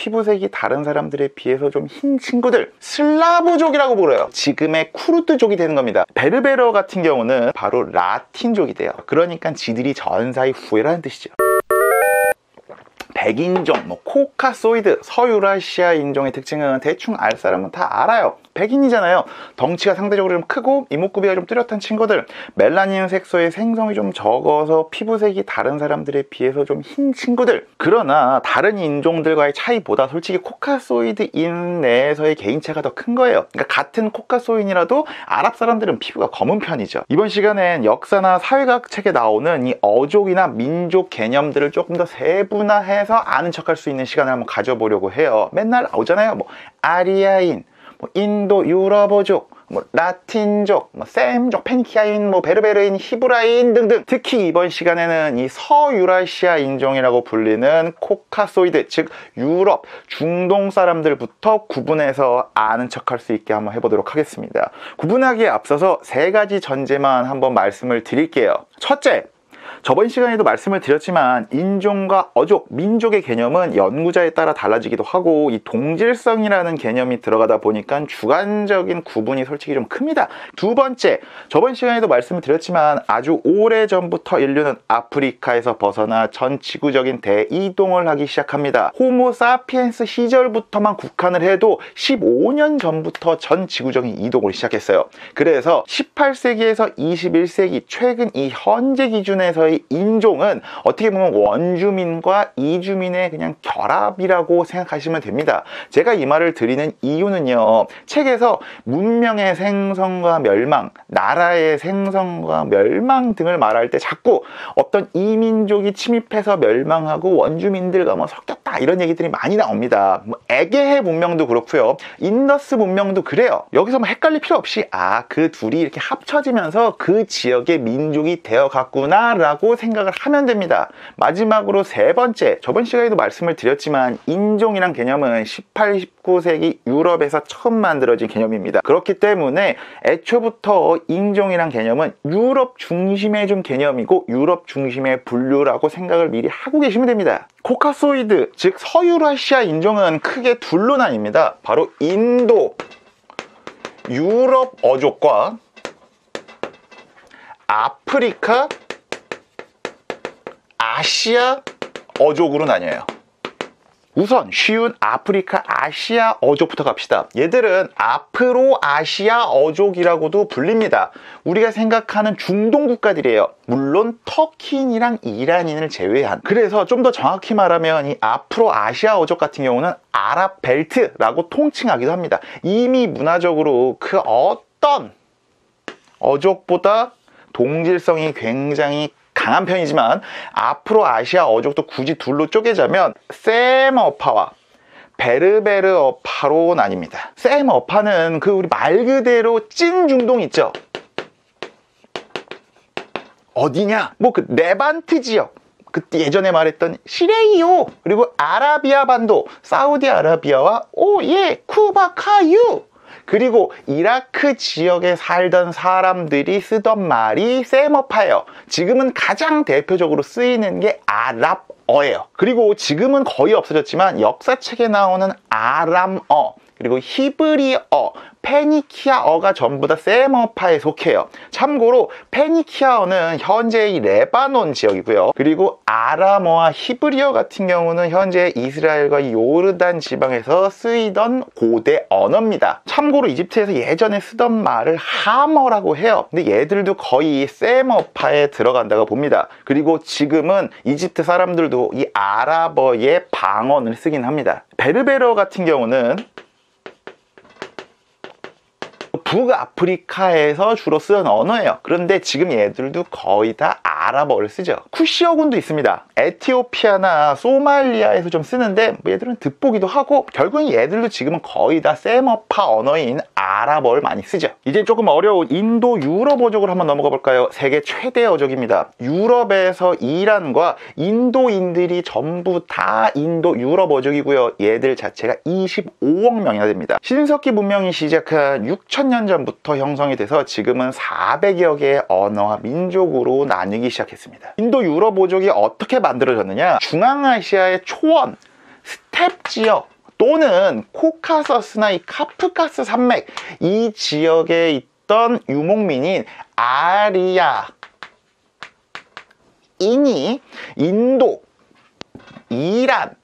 피부색이 다른 사람들에 비해서 좀 흰 친구들, 슬라브족이라고 불러요. 지금의 쿠르드족이 되는 겁니다. 베르베르 같은 경우는 바로 라틴족이 돼요. 그러니까 지들이 전사의 후예라는 뜻이죠. 백인종, 코카소이드, 서유라시아 인종의 특징은 대충 알 사람은 다 알아요. 백인이잖아요. 덩치가 상대적으로 좀 크고 이목구비가 좀 뚜렷한 친구들, 멜라닌 색소의 생성이 좀 적어서 피부색이 다른 사람들에 비해서 좀 흰 친구들. 그러나 다른 인종들과의 차이보다 솔직히 코카소이드인 내에서의 개인차가 더 큰 거예요. 그러니까 같은 코카소인이라도 아랍 사람들은 피부가 검은 편이죠. 이번 시간엔 역사나 사회학 책에 나오는 이 어족이나 민족 개념들을 조금 더 세분화해서 아는 척할 수 있는 시간을 한번 가져보려고 해요. 맨날 나오잖아요. 아리아인, 인도 유럽어족, 라틴족, 셈족, 페니키아인, 베르베르인, 히브라인 등등. 특히 이번 시간에는 이 서유라시아 인종이라고 불리는 코카소이드, 즉 유럽, 중동 사람들부터 구분해서 아는 척할 수 있게 한번 해보도록 하겠습니다. 구분하기에 앞서서 세 가지 전제만 한번 말씀을 드릴게요. 첫째, 저번 시간에도 말씀을 드렸지만 인종과 어족, 민족의 개념은 연구자에 따라 달라지기도 하고 이 동질성이라는 개념이 들어가다 보니까 주관적인 구분이 솔직히 좀 큽니다. 두 번째, 저번 시간에도 말씀을 드렸지만 아주 오래전부터 인류는 아프리카에서 벗어나 전 지구적인 대이동을 하기 시작합니다. 호모 사피엔스 시절부터만 국한을 해도 15년 전부터 전 지구적인 이동을 시작했어요. 그래서 18세기에서 21세기 최근 이 현재 기준에서의 인종은 어떻게 보면 원주민과 이주민의 그냥 결합이라고 생각하시면 됩니다. 제가 이 말을 드리는 이유는요, 책에서 문명의 생성과 멸망, 나라의 생성과 멸망 등을 말할 때 자꾸 어떤 이민족이 침입해서 멸망하고 원주민들과 섞였다 이런 얘기들이 많이 나옵니다. 에게해 문명도 그렇고요, 인더스 문명도 그래요. 여기서 헷갈릴 필요 없이 그 둘이 이렇게 합쳐지면서 그 지역의 민족이 되어 갔구나 라고 생각을 하면 됩니다. 마지막으로 세 번째, 저번 시간에도 말씀을 드렸지만 인종이란 개념은 18, 19세기 유럽에서 처음 만들어진 개념입니다. 그렇기 때문에 애초부터 인종이란 개념은 유럽 중심의 좀 개념이고 유럽 중심의 분류라고 생각을 미리 하고 계시면 됩니다. 코카소이드, 즉 서유라시아 인종은 크게 둘로 나뉩니다. 바로 인도, 유럽 어족과 아프리카, 아시아 어족으로 나뉘어요. 우선 쉬운 아프리카 아시아 어족부터 갑시다. 얘들은 아프로 아시아 어족이라고도 불립니다. 우리가 생각하는 중동 국가들이에요. 물론 터키인이랑 이란인을 제외한. 그래서 좀 더 정확히 말하면 이 아프로 아시아 어족 같은 경우는 아랍 벨트라고 통칭하기도 합니다. 이미 문화적으로 그 어떤 어족보다 동질성이 굉장히 강한 편이지만 아프로 아시아 어족도 굳이 둘로 쪼개자면 셈어파와 베르베르어파로 나뉩니다. 셈어파는 우리 말 그대로 찐 중동 있죠? 어디냐? 레반트 지역, 그때 예전에 말했던 시레이오, 그리고 아라비아 반도, 사우디아라비아와 쿠바, 카유, 그리고 이라크 지역에 살던 사람들이 쓰던 말이 셈어파예요. 지금은 가장 대표적으로 쓰이는 게 아랍어예요. 그리고 지금은 거의 없어졌지만 역사책에 나오는 아람어, 그리고 히브리어, 페니키아어가 전부 다 셈어파에 속해요. 참고로 페니키아어는 현재의 레바논 지역이고요. 그리고 아람어와 히브리어 같은 경우는 현재 이스라엘과 요르단 지방에서 쓰이던 고대 언어입니다. 참고로 이집트에서 예전에 쓰던 말을 하머라고 해요. 근데 얘들도 거의 셈어파에 들어간다고 봅니다. 그리고 지금은 이집트 사람들도 이 아랍어의 방언을 쓰긴 합니다. 베르베르어 같은 경우는 북아프리카에서 주로 쓰는 언어예요. 그런데 지금 얘들도 거의 다 아랍어를 쓰죠. 쿠시어군도 있습니다. 에티오피아나 소말리아에서 좀 쓰는데 얘들은 득보기도 하고 결국엔 얘들도 지금은 거의 다 셈어파 언어인 아랍어를 많이 쓰죠. 이제 조금 어려운 인도 유럽 어족으로 한번 넘어가 볼까요? 세계 최대 어족입니다. 유럽에서 이란과 인도인들이 전부 다 인도 유럽 어족이고요. 얘들 자체가 25억 명이나 됩니다. 신석기 문명이 시작한 6,000년 전부터 형성이 돼서 지금은 400여 개의 언어와 민족으로 나뉘기 시작했습니다. 인도 유럽 어족이 어떻게 만들어졌느냐? 중앙아시아의 초원, 스텝 지역 또는 코카서스나 이 카프카스 산맥 이 지역에 있던 유목민인 아리아 인이 인도, 이란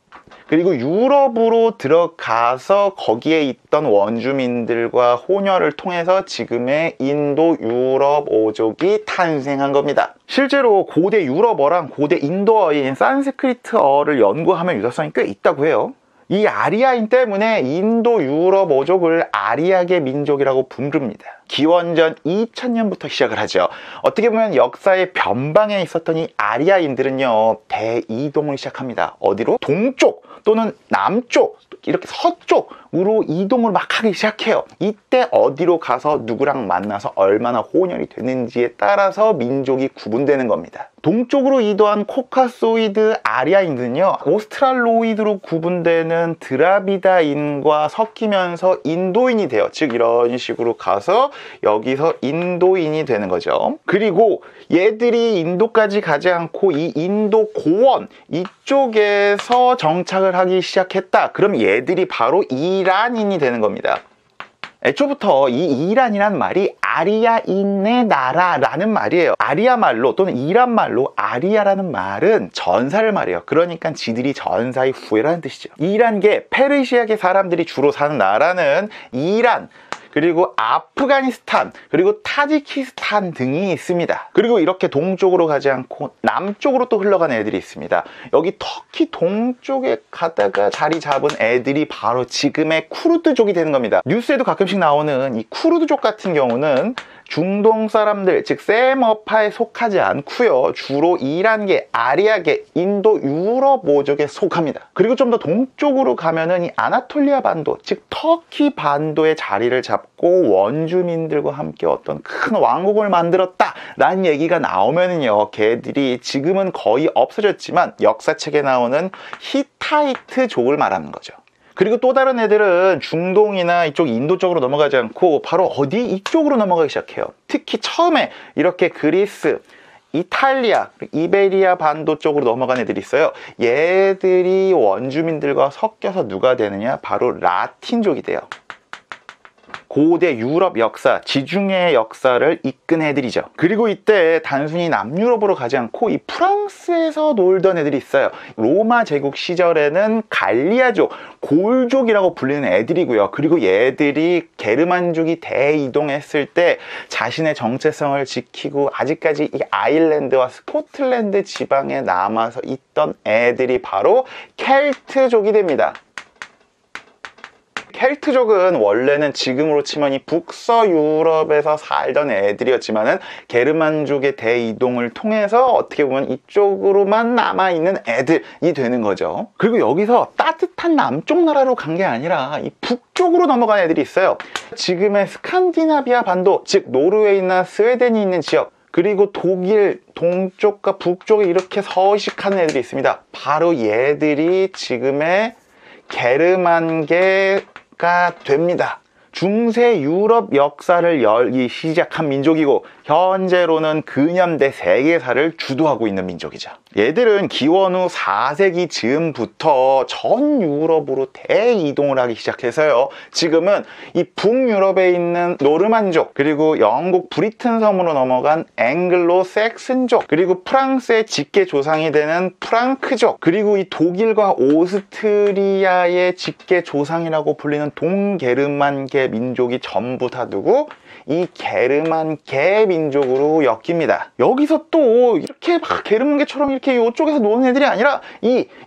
그리고 유럽으로 들어가서 거기에 있던 원주민들과 혼혈을 통해서 지금의 인도 유럽 어족이 탄생한 겁니다. 실제로 고대 유럽어랑 고대 인도어인 산스크리트어를 연구하면 유사성이 꽤 있다고 해요. 이 아리아인 때문에 인도 유럽 어족을 아리아계 민족이라고 부릅니다. 기원전 2000년부터 시작을 하죠. 어떻게 보면 역사의 변방에 있었던 이 아리아인들은요, 대이동을 시작합니다. 어디로? 동쪽 또는 남쪽, 이렇게 서쪽으로 이동을 막 하기 시작해요. 이때 어디로 가서 누구랑 만나서 얼마나 혼혈이 되는지에 따라서 민족이 구분되는 겁니다. 동쪽으로 이동한 코카소이드 아리아인들은요, 오스트랄로이드로 구분되는 드라비다인과 섞이면서 인도인이 돼요. 즉 이런 식으로 가서 여기서 인도인이 되는 거죠. 그리고 얘들이 인도까지 가지 않고 이 인도 고원 이쪽에서 정착을 하기 시작했다. 그럼 얘들이 바로 이란인이 되는 겁니다. 애초부터 이 이란이란 말이 아리아인의 나라라는 말이에요. 아리아 말로 또는 이란 말로 아리아라는 말은 전사를 말해요. 그러니까 지들이 전사의 후예라는 뜻이죠. 이란계 페르시아계 사람들이 주로 사는 나라는 이란, 그리고 아프가니스탄, 그리고 타지키스탄 등이 있습니다. 그리고 이렇게 동쪽으로 가지 않고 남쪽으로 또 흘러가는 애들이 있습니다. 여기 터키 동쪽에 가다가 자리 잡은 애들이 바로 지금의 쿠르드족이 되는 겁니다. 뉴스에도 가끔씩 나오는 이 쿠르드족 같은 경우는 중동 사람들, 즉 셈어파에 속하지 않고요. 주로 이란계, 아리아계, 인도 유럽어족에 속합니다. 그리고 좀 더 동쪽으로 가면은 이 아나톨리아 반도, 즉 터키 반도에 자리를 잡고 원주민들과 함께 어떤 큰 왕국을 만들었다라는 얘기가 나오면은요, 걔들이 지금은 거의 없어졌지만 역사책에 나오는 히타이트족을 말하는 거죠. 그리고 또 다른 애들은 중동이나 이쪽 인도 쪽으로 넘어가지 않고 바로 어디 이쪽으로 넘어가기 시작해요. 특히 처음에 이렇게 그리스, 이탈리아, 이베리아 반도 쪽으로 넘어간 애들이 있어요. 얘들이 원주민들과 섞여서 누가 되느냐? 바로 라틴족이 돼요. 고대 유럽 역사, 지중해의 역사를 이끈 애들이죠. 그리고 이때 단순히 남유럽으로 가지 않고 이 프랑스에서 놀던 애들이 있어요. 로마 제국 시절에는 갈리아족, 골족이라고 불리는 애들이고요. 그리고 얘들이 게르만족이 대이동했을 때 자신의 정체성을 지키고 아직까지 이 아일랜드와 스코틀랜드 지방에 남아서 있던 애들이 바로 켈트족이 됩니다. 켈트족은 원래는 지금으로 치면 이 북서 유럽에서 살던 애들이었지만은 게르만족의 대이동을 통해서 어떻게 보면 이쪽으로만 남아있는 애들이 되는 거죠. 그리고 여기서 따뜻한 남쪽 나라로 간 게 아니라 이 북쪽으로 넘어간 애들이 있어요. 지금의 스칸디나비아 반도, 즉 노르웨이나 스웨덴이 있는 지역, 그리고 독일 동쪽과 북쪽에 이렇게 서식하는 애들이 있습니다. 바로 얘들이 지금의 게르만계 가 됩니다. 중세 유럽 역사를 열기 시작한 민족이고 현재로는 근현대 세계사를 주도하고 있는 민족이죠. 얘들은 기원 후 4세기 즈음부터 전 유럽으로 대이동을 하기 시작해서요, 지금은 이 북유럽에 있는 노르만족, 그리고 영국 브리튼 섬으로 넘어간 앵글로 섹슨족, 그리고 프랑스의 직계 조상이 되는 프랑크족, 그리고 이 독일과 오스트리아의 직계 조상이라고 불리는 동게르만계 민족이 전부 다 누구? 이 게르만계 민족으로 엮입니다. 여기서 또 이렇게 막 게르만계처럼 이렇게 이쪽에서 노는 애들이 아니라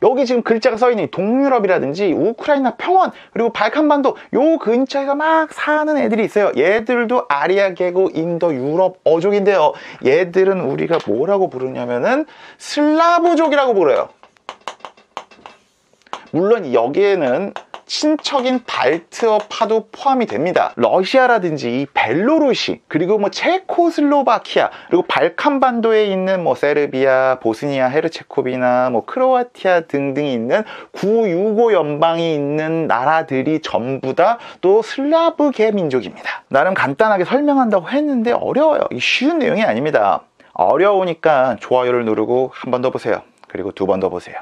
여기 지금 글자가 써있는 동유럽이라든지 우크라이나 평원, 그리고 발칸반도 요 근처에서 막 사는 애들이 있어요. 얘들도 아리아계고 인도 유럽 어족인데요, 얘들은 우리가 뭐라고 부르냐면은 슬라브족이라고 불러요. 물론 여기에는 친척인 발트어파도 포함이 됩니다. 러시아라든지 벨로루시, 그리고 뭐 체코슬로바키아, 그리고 발칸반도에 있는 뭐 세르비아, 보스니아, 헤르체코비나, 뭐 크로아티아 등등이 있는 구유고 연방이 있는 나라들이 전부 다 또 슬라브계 민족입니다. 나름 간단하게 설명한다고 했는데 어려워요. 쉬운 내용이 아닙니다. 어려우니까 좋아요를 누르고 한 번 더 보세요. 그리고 두 번 더 보세요.